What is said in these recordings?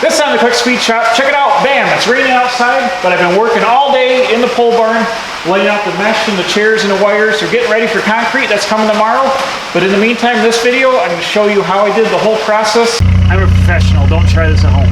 This is on the Quick Speed Shop. Check it out. Bam, it's raining outside, but I've been working all day in the pole barn, laying out the mesh and the chairs and the wires. We're getting ready for concrete. That's coming tomorrow. But in the meantime, this video, I'm going to show you how I did the whole process. I'm a professional. Don't try this at home.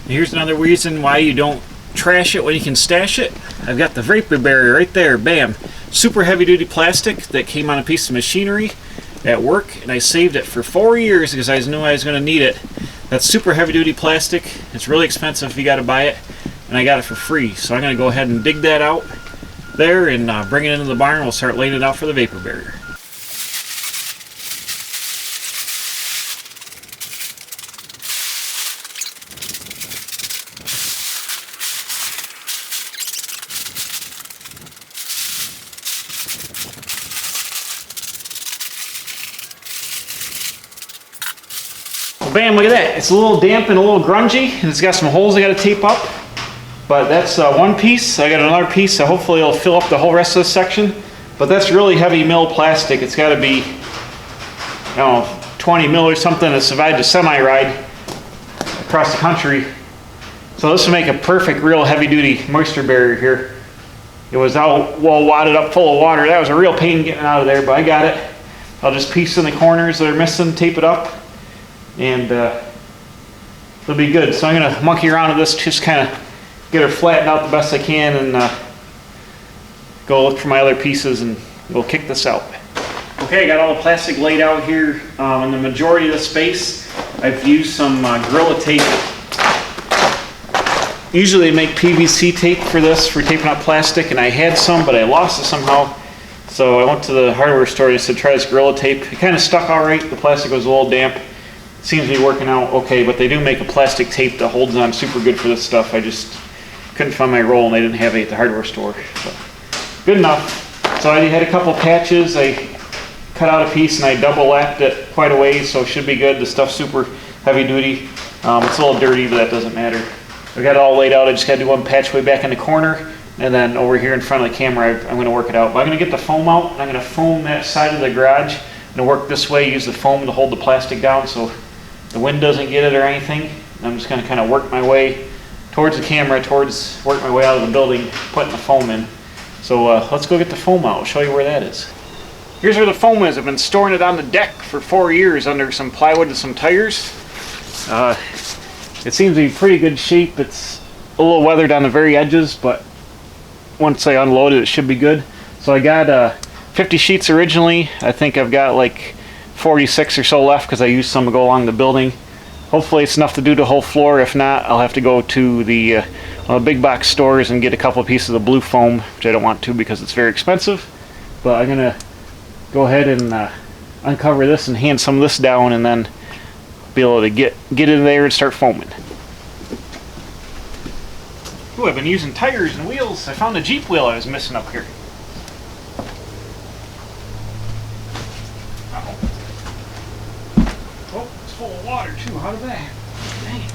Here's another reason why you don't trash it when you can stash it. I've got the vapor barrier right there, bam. Super heavy duty plastic that came on a piece of machinery at work, and I saved it for 4 years because I knew I was going to need it. That's super heavy duty plastic. It's really expensive if you got to buy it, and I got it for free. So I'm going to go ahead and dig that out there and bring it into the barn. We'll start laying it out for the vapor barrier. Bam, look at that. It's a little damp and a little grungy, and it's got some holes I got to tape up. But that's one piece. I got another piece, so hopefully it'll fill up the whole rest of this section. But that's really heavy mill plastic. It's got to be, 20 mil or something to survive the semi-ride across the country. So this will make a perfect, real heavy-duty moisture barrier here. It was all well wadded up full of water. That was a real pain getting out of there, but I got it. I'll just piece in the corners that are missing, tape it up, and it'll be good. So I'm going to monkey around with this, just kind of get her flattened out the best I can, and go look for my other pieces, and we'll kick this out. Okay, I got all the plastic laid out here. In the majority of the space, I've used some Gorilla Tape. Usually they make PVC tape for this, for taping up plastic, and I had some, but I lost it somehow. So I went to the hardware store and said, try this Gorilla Tape. It kind of stuck all right. The plastic was a little damp. Seems to be working out okay, but they do make a plastic tape that holds on super good for this stuff. I just couldn't find my roll, and they didn't have it at the hardware store. So, good enough. So I had a couple patches. I cut out a piece and I double lapped it quite a ways, so it should be good. The stuff's super heavy duty. It's a little dirty, but that doesn't matter. I got it all laid out. I just got to do one patch way back in the corner, and then over here in front of the camera, I'm going to work it out. But I'm going to get the foam out, and I'm going to foam that side of the garage. I'm going to work this way, use the foam to hold the plastic down so the wind doesn't get it or anything. I'm just going to kind of work my way towards the camera, work my way out of the building, putting the foam in. So let's go get the foam out. I'll show you where that is. Here's where the foam is. I've been storing it on the deck for 4 years under some plywood and some tires. It seems to be pretty good shape. It's a little weathered on the very edges, but once I unload it, it should be good. So I got 50 sheets originally. I think I've got like 46 or so left because I used some to go along the building. Hopefully it's enough to do the whole floor. If not, I'll have to go to the big box stores and get a couple of pieces of blue foam, which I don't want to because it's very expensive. But I'm going to go ahead and uncover this and hand some of this down, and then be able to get in there and start foaming. Ooh, I've been using tires and wheels. I found a Jeep wheel I was missing up here. Oh, it's full of water too. How did that? Dang it.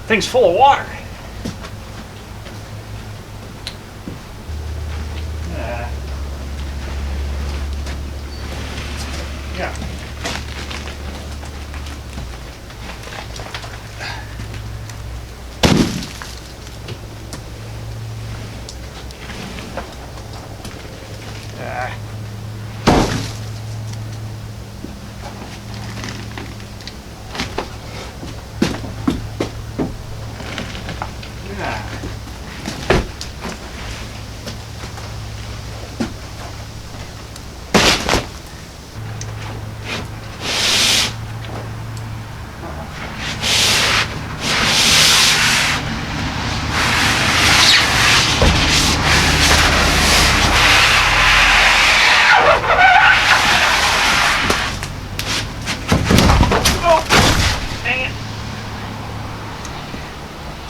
Thing's full of water. Yeah.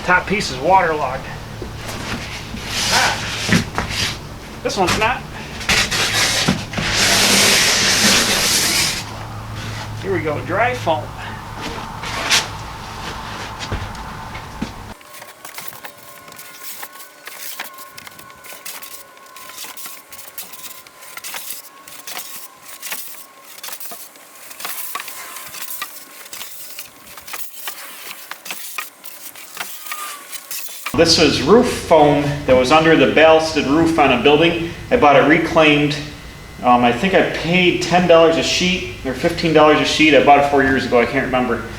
Top piece is waterlogged. This one's not. Here Here we go, dry foam. This was roof foam that was under the ballasted roof on a building. I bought it reclaimed. I think I paid $10 a sheet or $15 a sheet. I bought it 4 years ago, I can't remember.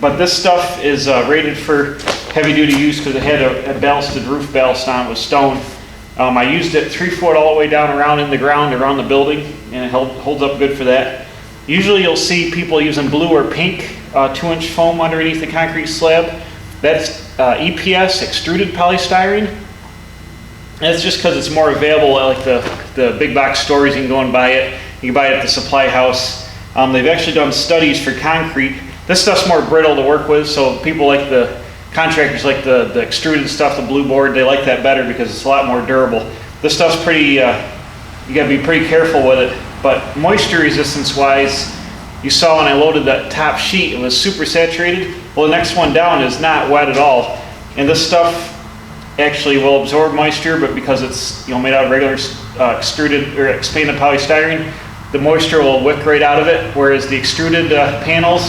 But this stuff is rated for heavy duty use because it had a ballasted roof ballast on it with stone. I used it 3 foot all the way down around in the ground around the building, and it holds up good for that. Usually you'll see people using blue or pink 2-inch foam underneath the concrete slab. That's EPS, extruded polystyrene. And it's just because it's more available at like the big box stores. You can go and buy it. You can buy it at the supply house. They've actually done studies for concrete. This stuff's more brittle to work with, so people like the contractors like the extruded stuff, the blue board, they like that better because it's a lot more durable. This stuff's pretty, you gotta be pretty careful with it. But moisture resistance wise, you saw when I loaded that top sheet, it was super saturated. Well, the next one down is not wet at all. And this stuff actually will absorb moisture, but because it's made out of regular extruded or expanded polystyrene, the moisture will wick right out of it. Whereas the extruded panels,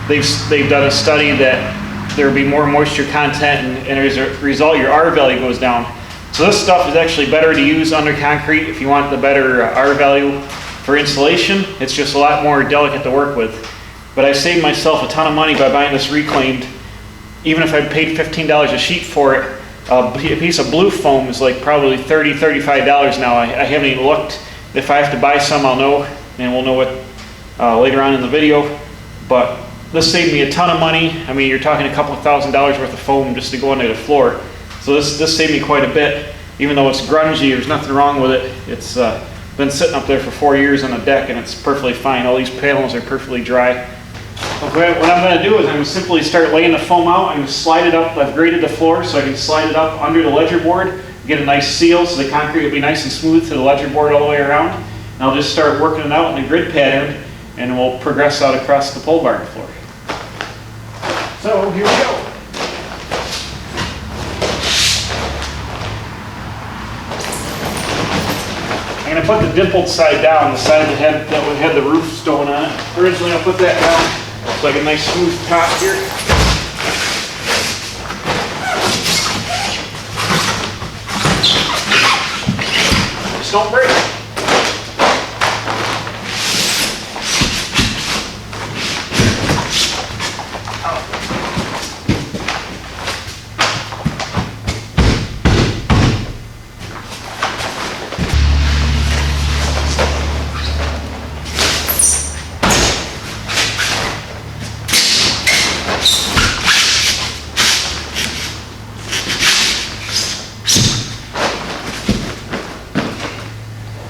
they've done a study that there will be more moisture content, and as a result, your R value goes down. So this stuff is actually better to use under concrete if you want the better R value for insulation. It's just a lot more delicate to work with. But I saved myself a ton of money by buying this reclaimed. Even if I paid $15 a sheet for it, a piece of blue foam is like probably $30, $35 now. I haven't even looked. If I have to buy some, I'll know, and we'll know it later on in the video. But this saved me a ton of money. I mean, you're talking a couple $1,000s worth of foam just to go under the floor. So this saved me quite a bit. Even though it's grungy, there's nothing wrong with it. It's been sitting up there for 4 years on the deck, and it's perfectly fine. All these panels are perfectly dry. Okay, what I'm going to do is I'm going to simply start laying the foam out. I'm going to slide it up. I've graded the floor so I can slide it up under the ledger board, get a nice seal so the concrete will be nice and smooth to the ledger board all the way around. And I'll just start working it out in the grid pattern, and we'll progress out across the pole barn floor. So here we go. I'm going to put the dimpled side down, the side that had the roof stone on it. Originally I'll put that down. Looks like a nice smooth top here. Just don't break it.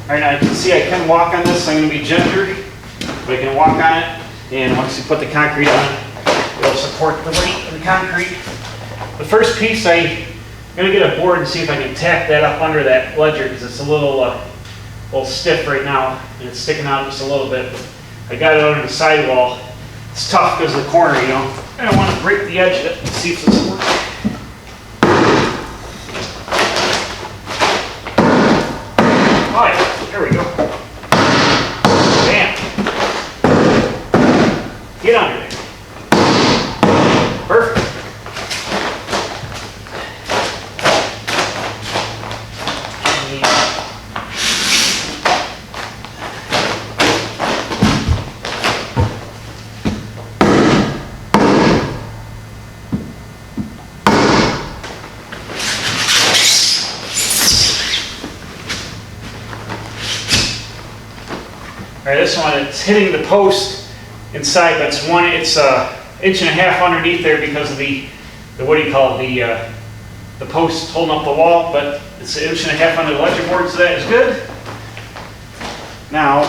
All right, now you can see I can walk on this. I'm going to be gentle, but I can walk on it. And once you put the concrete on, it'll support the weight of the concrete. The first piece, I'm going to get a board and see if I can tack that up under that ledger because it's a little stiff right now and it's sticking out just a little bit. I got it under the sidewall. It's tough because of the corner, you know. I don't want to break the edge of it and see if this works. Oh yeah, there we go. Bam. Get under there. Perfect. All right, this one, it's hitting the post inside, but it's an inch and a half underneath there because of the what do you call it, the post holding up the wall, but it's an inch and a half under the ledger board, so that is good. Now,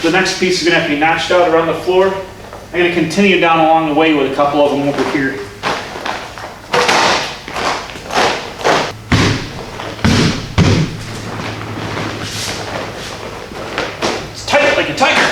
the next piece is going to have to be notched out around the floor. I'm going to continue down along the way with a couple of them over here. Like a tiger.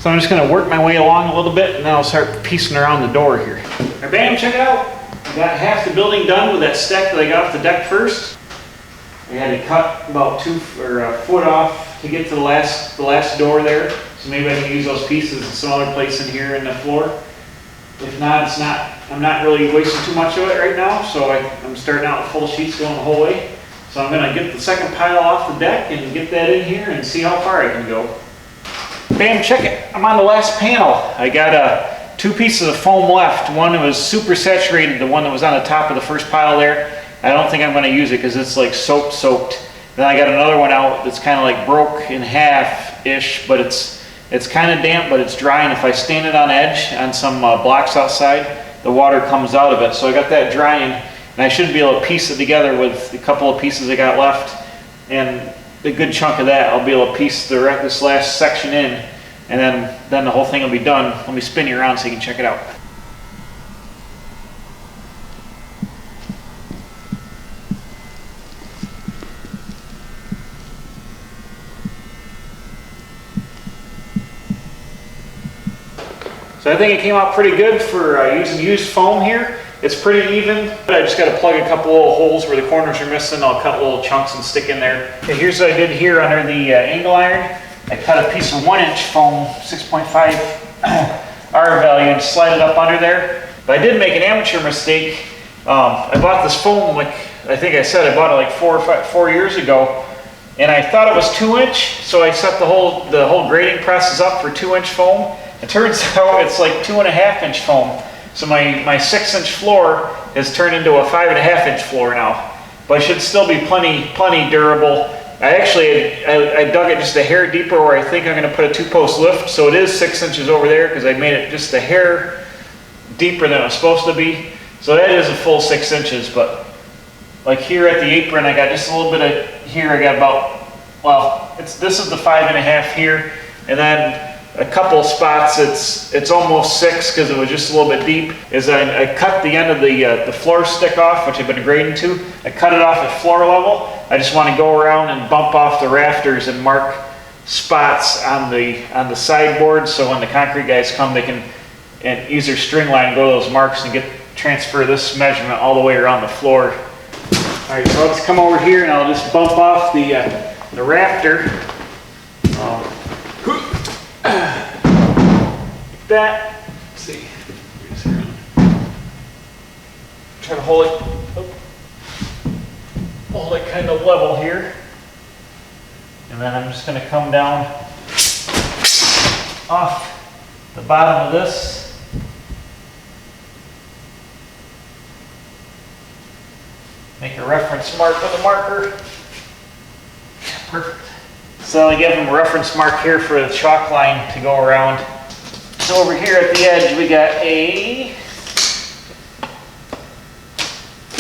So I'm just gonna work my way along a little bit and then I'll start piecing around the door here. All right, bam, check it out. I got half the building done with that stack that I got off the deck first. I had to cut about a foot off to get to the last door there. So maybe I can use those pieces in some other place in here in the floor. If not, I'm not really wasting too much of it right now. So I'm starting out with full sheets going the whole way. So I'm gonna get the second pile off the deck and get that in here and see how far I can go. Bam, check it. I'm on the last panel. I got 2 pieces of foam left. One that was super saturated, the one that was on the top of the first pile there. I don't think I'm going to use it because it's like soaked. Then I got another one out that's kind of like broke in half-ish, but it's kind of damp, but it's dry. And if I stand it on edge on some blocks outside, the water comes out of it. So I got that drying, and I should be able to piece it together with a couple of pieces I got left. And a good chunk of that, I'll be able to piece this last section in, and then the whole thing will be done. Let me spin you around so you can check it out. So I think it came out pretty good for using used foam here. It's pretty even. I just got to plug a couple little holes where the corners are missing. I'll cut little chunks and stick in there. Okay, here's what I did here under the angle iron. I cut a piece of 1-inch foam, 6.5 R value, and slide it up under there. But I did make an amateur mistake. I bought this foam, like I think I said, I bought it like 4 years ago, and I thought it was 2-inch. So I set the whole grading presses up for 2-inch foam. It turns out it's like 2.5-inch foam. So my 6-inch floor has turned into a 5.5-inch floor now. But it should still be plenty durable. I dug it just a hair deeper where I think I'm going to put a 2-post lift. So it is 6 inches over there because I made it just a hair deeper than it was supposed to be. So that is a full 6 inches. But like here at the apron, I got just a little bit of here. I got about, well, this is the 5.5 here. And then a couple spots, it's almost 6 because it was just a little bit deep. I cut the end of the floor stick off, which I've been grading to. I cut it off at floor level. I just want to go around and bump off the rafters and mark spots on the sideboard, so when the concrete guys come, they can use their string line and go to those marks and transfer this measurement all the way around the floor. All right, so I'll just come over here and I'll just bump off the rafter. Like that. Let's see. Try to hold it kind of level here. And then I'm just going to come down off the bottom of this. Make a reference mark with a marker. Perfect. So I give them a reference mark here for the chalk line to go around. So over here at the edge we got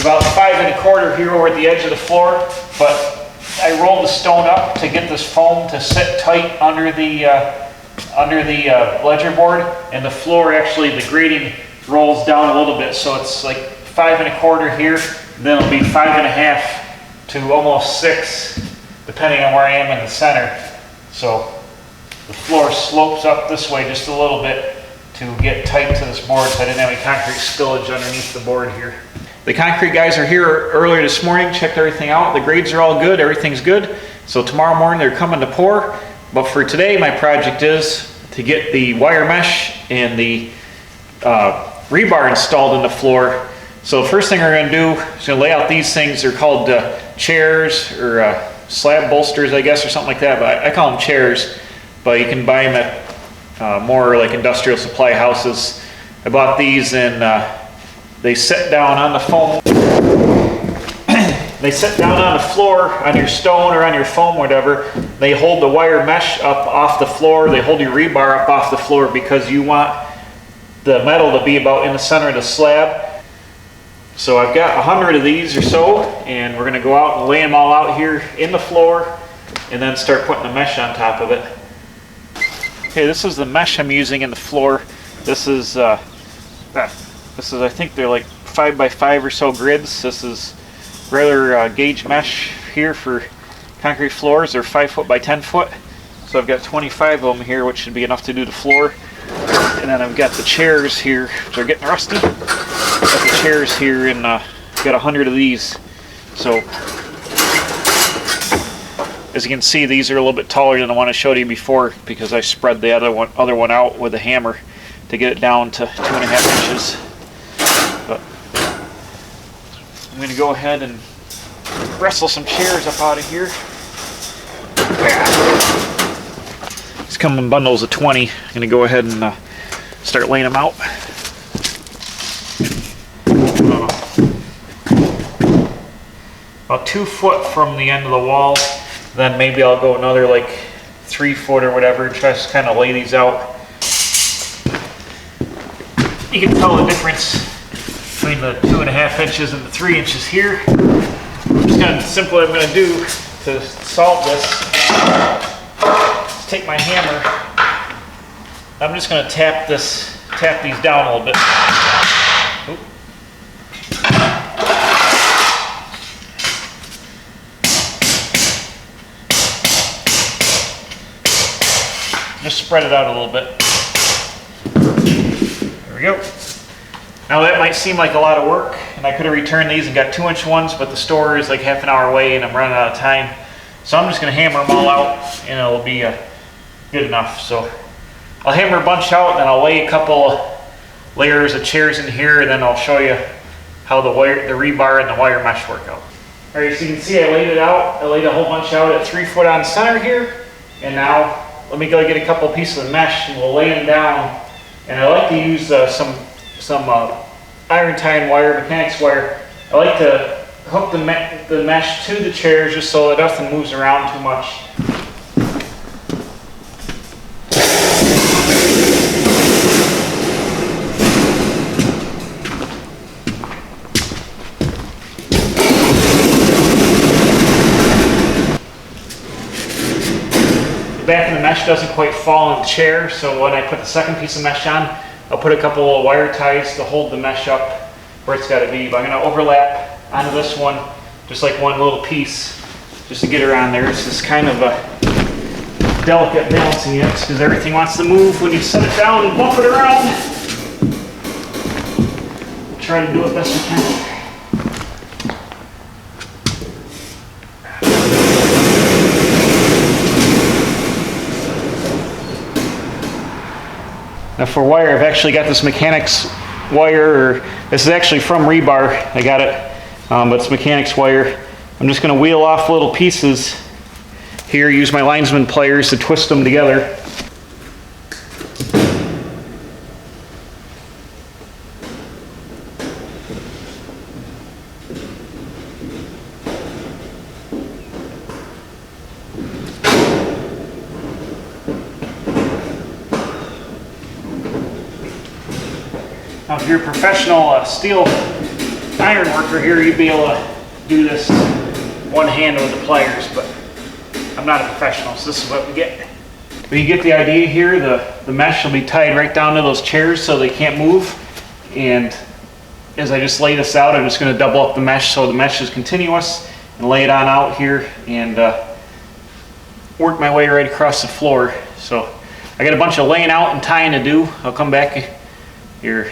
about 5 1/4 here over at the edge of the floor, but I rolled the stone up to get this foam to sit tight under the ledger board, and the floor actually, the grading rolls down a little bit, so it's like 5 1/4 here, then it'll be 5.5 to almost 6, depending on where I am in the center. So the floor slopes up this way just a little bit to get tight to this board so I didn't have any concrete spillage underneath the board here. The concrete guys are here earlier this morning, checked everything out. The grades are all good, everything's good. So tomorrow morning they're coming to pour. But for today, my project is to get the wire mesh and the rebar installed in the floor. So the first thing we're going to do is going to lay out these things. They're called chairs or slab bolsters, I guess, or something like that. But I call them chairs. But you can buy them at more like industrial supply houses. I bought these, and they sit down on the foam. They sit down on the floor on your stone or on your foam, whatever. They hold the wire mesh up off the floor. They hold your rebar up off the floor because you want the metal to be about in the center of the slab. So I've got 100 of these or so, and we're going to go out and lay them all out here in the floor and then start putting the mesh on top of it. Okay, this is the mesh I'm using in the floor. This is I think they're like 5x5 or so grids. This is regular gauge mesh here for concrete floors. They're 5 foot by 10 foot. So I've got 25 of them here, which should be enough to do the floor. And then I've got the chairs here, which are getting rusty. Got the chairs here, and got 100 of these. So as you can see, these are a little bit taller than the one I showed you before, because I spread the other one out with a hammer to get it down to 2.5 inches. But I'm going to go ahead and wrestle some chairs up out of here. These come in bundles of 20. I'm going to go ahead and start laying them out. About 2 foot from the end of the wall. Then maybe I'll go another like 3 foot or whatever and try to kind of lay these out. You can tell the difference between the 2.5 inches and the 3 inches here. Just kind of simple what I'm going to do to solve this is take my hammer. I'm just going to tap these down a little bit. Oop. Just spread it out a little bit. There we go. Now that might seem like a lot of work, and I could have returned these and got 2-inch ones, but the store is like half an hour away and I'm running out of time. So I'm just going to hammer them all out and it'll be good enough. So I'll hammer a bunch out, then I'll lay a couple layers of chairs in here, and then I'll show you how the rebar and the wire mesh work out. All right, so you can see I laid it out. I laid a whole bunch out at 3 foot on center here, and now let me go get a couple pieces of mesh and we'll lay them down. And I like to use some iron tie wire, mechanics wire. I like to hook the mesh to the chairs just so that nothing moves around too much. The back of the mesh doesn't quite fall in the chair, so when I put the second piece of mesh on, I'll put a couple of wire ties to hold the mesh up where it's got to be. But I'm going to overlap onto this one, just like one little piece, just to get her on there. It's just kind of a delicate balancing act because everything wants to move when you set it down and bump it around. We'll try to do it best we can. Now for wire, I've actually got this mechanics wire. This is actually from rebar. I got it, but it's mechanics wire. I'm just going to wheel off little pieces here, use my linesman pliers to twist them together. Now, if you're a professional steel iron worker here, you'd be able to do this one hand with the pliers, but I'm not a professional, so this is what we get. But you get the idea here. The mesh will be tied right down to those chairs so they can't move. And as I just lay this out, I'm just going to double up the mesh so the mesh is continuous and lay it on out here and work my way right across the floor. So I got a bunch of laying out and tying to do. I'll come back here.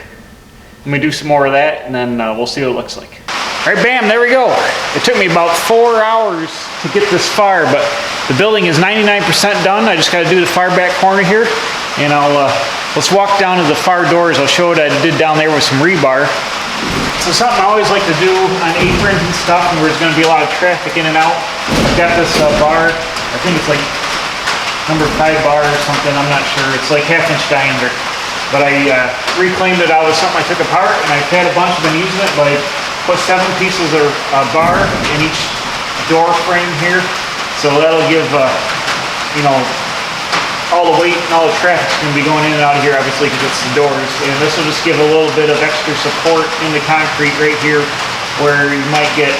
Let me do some more of that, and then we'll see what it looks like. All right, bam, there we go. It took me about 4 hours to get this far, but the building is 99% done. I just got to do the far back corner here, and let's walk down to the far doors. I'll show what I did down there with some rebar. So something I always like to do on aprons and stuff, and where there's going to be a lot of traffic in and out. I've got this bar. I think it's like number 5 bar or something. I'm not sure. It's like 1/2 inch diameter. But I reclaimed it out of something I took apart, and I've had a bunch of been using it, but I put 7 pieces of bar in each door frame here. So that'll give, you know, all the weight and all the traffic's going to be going in and out of here, obviously, because it's the doors. And this will just give a little bit of extra support in the concrete right here, where you might get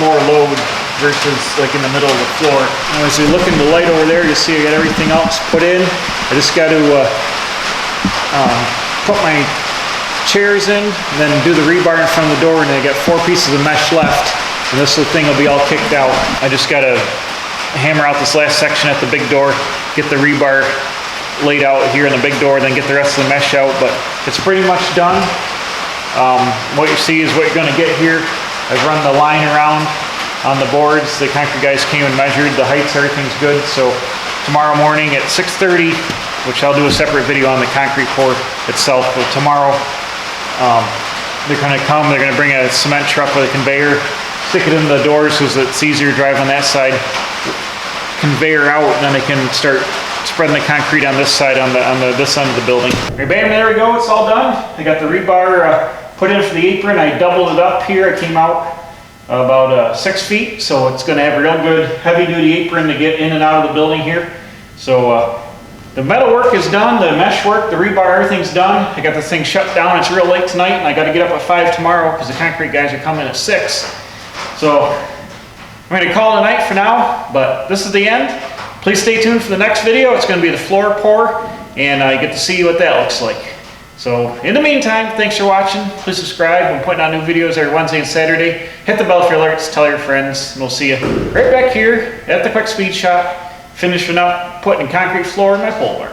more load versus like in the middle of the floor. Now, as we look in the light over there, you see I got everything else put in. I just got to put my chairs in, and then do the rebar in front of the door, and I got 4 pieces of mesh left, and this thing will be all kicked out. I just got to hammer out this last section at the big door, get the rebar laid out here in the big door, then get the rest of the mesh out, but it's pretty much done. What you see is what you're gonna get here. I've run the line around on the boards. The concrete guys came and measured the heights, everything's good. So tomorrow morning at 6:30, which I'll do a separate video on the concrete pour itself, but tomorrow they're gonna come, they're gonna bring a cement truck with a conveyor, stick it in the doors so it's easier to drive on that side, conveyor out, and then they can start spreading the concrete on this side, on this end of the building. Right, bam, there we go, it's all done. I got the rebar put in for the apron. I doubled it up here. It came out about 6 feet, so it's gonna have a real good heavy duty apron to get in and out of the building here. So the metal work is done, the mesh work, the rebar, everything's done. I got this thing shut down. It's real late tonight, and I gotta get up at 5 tomorrow because the concrete guys are coming at 6. So I'm gonna call it a night for now, but this is the end. Please stay tuned for the next video. It's going to be the floor pour, and I get to see what that looks like. So in the meantime, thanks for watching. Please subscribe. I'm putting out new videos every Wednesday and Saturday. Hit the bell for alerts, tell your friends, and we'll see you right back here at the Quick Speed Shop, finishing up putting concrete floor in my pole barn.